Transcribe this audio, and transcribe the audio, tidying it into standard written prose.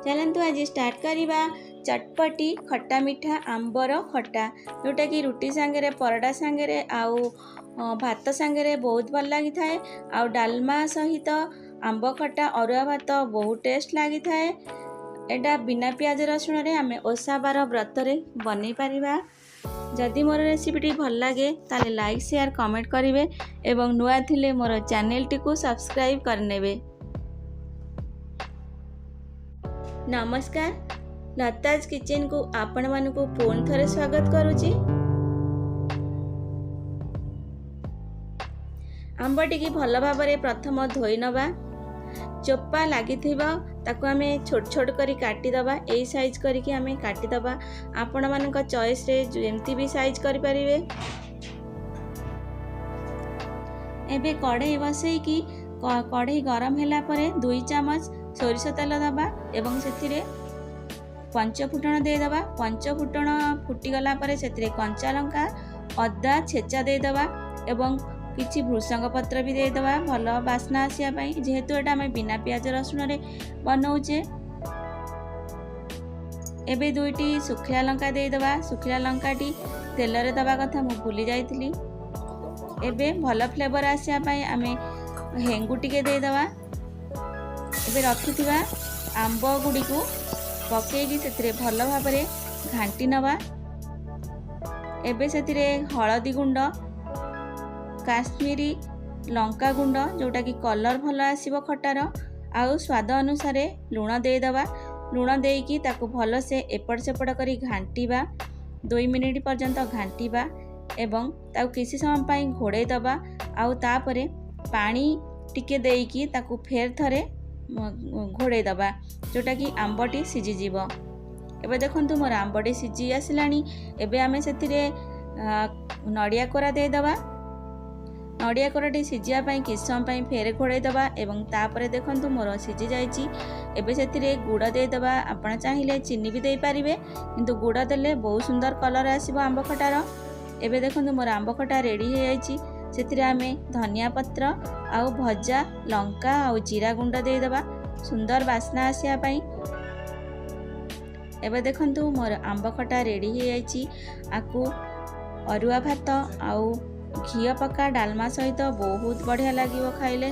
चलतु आज स्टार्ट करवा चटपटी खट्टा मिठा आंबर खट्टा जोटा कि रुटी सांगे पराठा सांगे आउ भात सांगे बहुत भल लगी थाए। आउ डालमा सहित आंब खट्टा अरुआ भात बहुत टेस्ट लगी थाए। एटा बिना प्याज रसुण रे आमे ओषा बार व्रत रे बनै परिबा। जदि मोर रेसिपीटी भल लगे ताले लाइक शेयर कमेंट करेंगे एवं नुआ थिले मोर चैनल टी को सब्सक्राइब करनेबे। नमस्कार, लताज किचन को आपण मानकु पुणी थरे स्वागत करुची। आंबटी की भल भाव प्रथम धोई नवा, चोपा लगी ताकू आमे छोट छोट करी काटी दबा। एई साइज करिके आमे काटी दबा। आपण मानक चॉइस रे जेमती भी साइज करि परिबे। एबे कढ़ई बसई की कढ़ई गरम होला परे 2 चमच सोरिष तेल दबा एवं सेथिरे पंचफुटण दे दबा। पंचफुटण फुटी गला परे सेथिरे कंचा लंका अदा छेचा दे दबा एवं किछि भृषंग पत्र भी दे दबा भल बास्ना आसिया पई। जेहेतु एटा हमें बिना प्याज रसुण रे बनौचे। एबे 2टी सुखिला लंका दे दबा। सुखिला लंकाटी तेल रे दबा कथा मु भूली जाइथिली। एबे भल फ्लेवर आसिया पई आमे हेंगु टिके दे दबा। एबे रखिथिबा आंब गुडी को पकेगी सेथिरे भल भाबरे घांटी नवा। एबे सेथिरे हळदी गुंड, काश्मीरी लंका गुंड जोटा कि कलर भल आसीबो खटार, आउ स्वाद अनुसार लूण दे दबा। लूण देकी ताकू भल से एपट सेपट करी घांटीबा। 2 मिनिट पर्यंत घांटीबा एवं ताकू किसी समय पई घोड़े दबा। आउ तापरे पानी टिके देकी ताकू फेर थरे घोड़े दबा जोटा कि आंबटी सिझी जीवो। एबे देखंतु मोर आंबटी सिझी आसिलानी। एबे आमे सेथिरे नड़िया कोरा दे दबा। नड़िया कोराटी सिझिया पई किछ समय पई फेर घोड़े दबा एवं तापरे देखंतु मोर सिझी जाईची। एबे सेथिरे गुड़ दे दबा। आपण चाहिले चीनी भी दे पारिबे, किंतु गुड़ देले बहुत सुंदर कलर आसीबो आंब खटार। एबे देखंतु मोर आंब खटा रेडी हो जाईची। सेथिरे आमे धनिया पत्र आउ भजा लंका आउ जीरा गुंड दे दबा सुंदर बास्ना आसिया पई। एबे देखंतु मोर आंब खटा रेडी हो जाईची। आकु अरुआ भात आउ घिया पका डालमा सहित बहुत बढ़िया लागिवो खाइले।